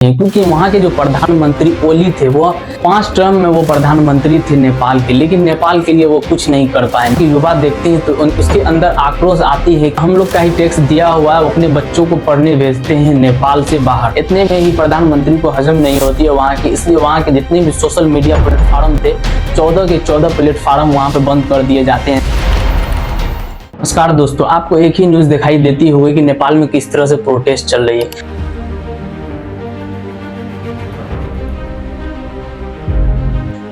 क्योंकि वहाँ के जो प्रधानमंत्री ओली थे वो 5 टर्म में वो प्रधानमंत्री थे नेपाल के, लेकिन नेपाल के लिए वो कुछ नहीं कर पाए। कि युवा देखते हैं तो उसके अंदर आक्रोश आती है, हम लोग का ही टैक्स दिया हुआ है, अपने बच्चों को पढ़ने भेजते हैं नेपाल से बाहर। इतने में ही प्रधानमंत्री को हजम नहीं होती है वहाँ की, इसलिए वहाँ के जितने भी सोशल मीडिया प्लेटफॉर्म थे 14 के 14 प्लेटफॉर्म वहाँ पे बंद कर दिए जाते हैं। नमस्कार दोस्तों, आपको एक ही न्यूज़ दिखाई देती होगी कि नेपाल में किस तरह से प्रोटेस्ट चल रही है।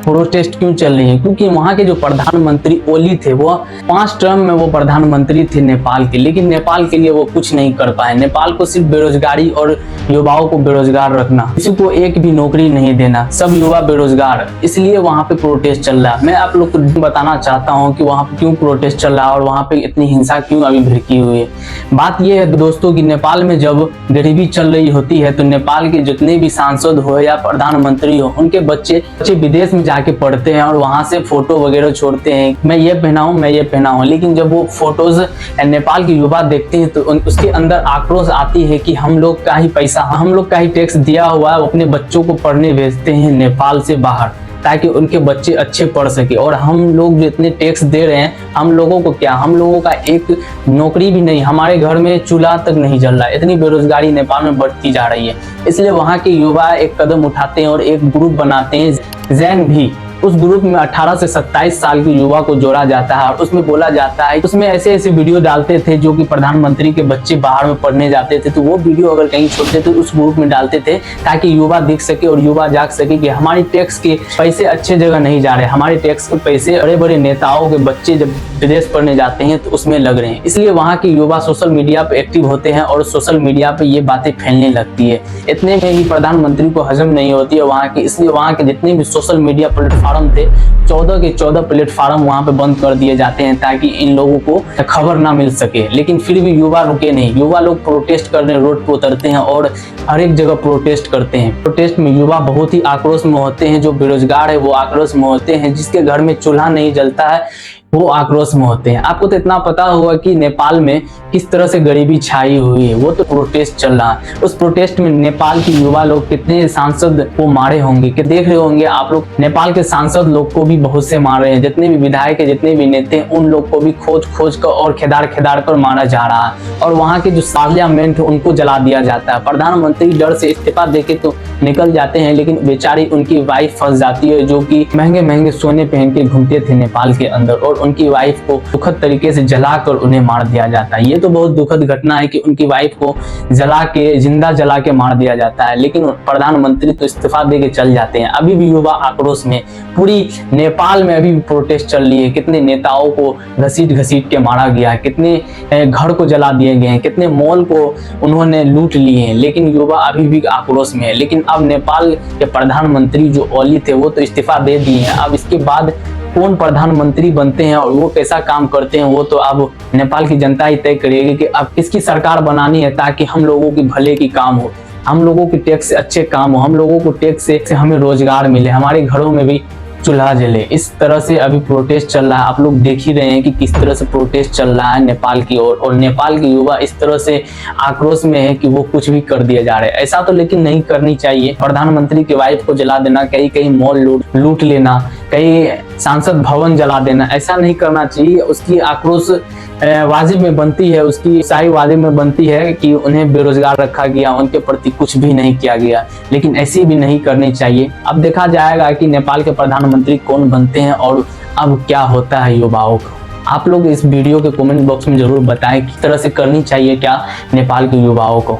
प्रोटेस्ट क्यों चल रही है? क्योंकि वहाँ के जो प्रधानमंत्री ओली थे वो 5 टर्म में वो प्रधानमंत्री थे नेपाल के, लेकिन नेपाल के लिए वो कुछ नहीं कर पाए। नेपाल को सिर्फ बेरोजगारी और युवाओं को बेरोजगार रखना, किसी को एक भी नौकरी नहीं देना, सब युवा बेरोजगार, इसलिए वहाँ पे प्रोटेस्ट चल रहा है। मैं आप लोग को बताना चाहता हूँ कि वहाँ पे क्यों प्रोटेस्ट चल रहा है और वहाँ पे इतनी हिंसा क्यों अभी भिड़की हुई है। बात यह है दोस्तों कि नेपाल में जब गरीबी चल रही होती है तो नेपाल के जितने भी सांसद हो या प्रधानमंत्री हो, उनके बच्चे विदेश में के पढ़ते हैं और वहां से फोटो वगैरह छोड़ते हैं, मैं ये पहना हूं, लेकिन जब वो फोटोज नेपाल के युवा देखते हैं तो उसके अंदर आक्रोश आती है कि हम लोग का ही पैसा, हम लोग का ही टैक्स दिया हुआ है, अपने बच्चों को पढ़ने भेजते हैं नेपाल से बाहर ताकि उनके बच्चे अच्छे पढ़ सके। और हम लोग जो इतने टैक्स दे रहे हैं, हम लोगों को क्या, हम लोगों का एक नौकरी भी नहीं, हमारे घर में चूल्हा तक नहीं जल रहा है। इतनी बेरोजगारी नेपाल में बढ़ती जा रही है, इसलिए वहाँ के युवा एक कदम उठाते हैं और एक ग्रुप बनाते हैं जैन भी। उस ग्रुप में 18 से 27 साल के युवा को जोड़ा जाता है और उसमें बोला जाता है, उसमें ऐसे वीडियो डालते थे जो कि प्रधानमंत्री के बच्चे बाहर में पढ़ने जाते थे, तो वो वीडियो अगर कहीं छोड़ते तो उस ग्रुप में डालते थे ताकि युवा देख सके और युवा जाग सके कि हमारी टैक्स के पैसे अच्छे जगह नहीं जा रहे, हमारे टैक्स के पैसे बड़े बड़े नेताओं के बच्चे जब विदेश पढ़ने जाते हैं तो उसमें लग रहे हैं। इसलिए वहाँ के युवा सोशल मीडिया पे एक्टिव होते हैं और सोशल मीडिया पे ये बातें फैलने लगती है। इतने में ही प्रधानमंत्री को हजम नहीं होती है वहाँ की, इसलिए वहाँ के जितने भी सोशल मीडिया प्लेटफॉर्म थे 14 के 14 प्लेटफॉर्म वहां पे बंद कर दिए जाते हैं ताकि इन लोगों को खबर ना मिल सके। लेकिन फिर भी युवा रुके नहीं, युवा लोग प्रोटेस्ट करने रोड पे उतरते हैं और हर एक जगह प्रोटेस्ट करते हैं। प्रोटेस्ट में युवा बहुत ही आक्रोश में होते हैं, जो बेरोजगार है वो आक्रोश में होते हैं, जिसके घर में चूल्हा नहीं जलता है वो आक्रोश में होते हैं। आपको तो इतना पता होगा कि नेपाल में किस तरह से गरीबी छाई हुई है, वो तो प्रोटेस्ट चल रहा है। उस प्रोटेस्ट में नेपाल के युवा लोग कितने सांसद को मारे होंगे, कि देख रहे होंगे आप लोग, नेपाल के सांसद लोग को भी बहुत से मार रहे हैं, जितने भी विधायक है, जितने भी नेता हैं, उन लोग को भी खोज कर और खेदार कर मारा जा रहा है। और वहाँ के जो पार्लियामेंट है उनको जला दिया जाता है। प्रधानमंत्री डर से इस्तीफा देके तो निकल जाते हैं, लेकिन बेचारी उनकी वाइफ फंस जाती है, जो कि महंगे महंगे सोने पहन के घूमते थे नेपाल के अंदर, और उनकी वाइफ को दुखद तरीके से जलाकर उन्हें मार दिया जाता है। ये तो बहुत दुखद घटना है कि उनकी वाइफ को जिंदा जला के मार दिया जाता है, लेकिन प्रधानमंत्री तो इस्तीफा देके चल जाते हैं। अभी भी युवा आक्रोश में, पूरी नेपाल में अभी भी प्रोटेस्ट चल रही है। कितने नेताओं को घसीट के मारा गया है, कितने घर को जला दिए गए हैं, कितने मॉल को उन्होंने लूट लिए हैं, लेकिन युवा अभी भी आक्रोश में है। लेकिन अब नेपाल के प्रधानमंत्री जो ओली थे वो तो इस्तीफा दे दिए हैं। अब इसके बाद कौन प्रधानमंत्री बनते हैं और वो कैसा काम करते हैं वो तो अब नेपाल की जनता ही तय करेगी कि अब किसकी सरकार बनानी है ताकि हम लोगों की भले की काम हो, हम लोगों के टैक्स से अच्छे काम हो, हम लोगों को टैक्स से हमें रोजगार मिले, हमारे घरों में भी चूल्हा जले। इस तरह से अभी प्रोटेस्ट चल रहा है। आप लोग देख ही रहे हैं कि किस तरह से प्रोटेस्ट चल रहा है नेपाल की ओर, और नेपाल के युवा इस तरह से आक्रोश में है कि वो कुछ भी कर दिए जा रहे हैं। ऐसा तो लेकिन नहीं करनी चाहिए। प्रधानमंत्री की वाइफ को जला देना, कहीं मॉल लूट लेना, कहीं सांसद भवन जला देना, ऐसा नहीं करना चाहिए। उसकी आक्रोश वाजिब में बनती है, उसकी सही वाजिब में बनती है कि उन्हें बेरोजगार रखा गया, उनके प्रति कुछ भी नहीं किया गया, लेकिन ऐसी भी नहीं करनी चाहिए। अब देखा जाएगा कि नेपाल के प्रधानमंत्री कौन बनते हैं और अब क्या होता है युवाओं को। आप लोग इस वीडियो के कमेंट बॉक्स में जरूर बताएं किस तरह से करनी चाहिए क्या नेपाल के युवाओं को।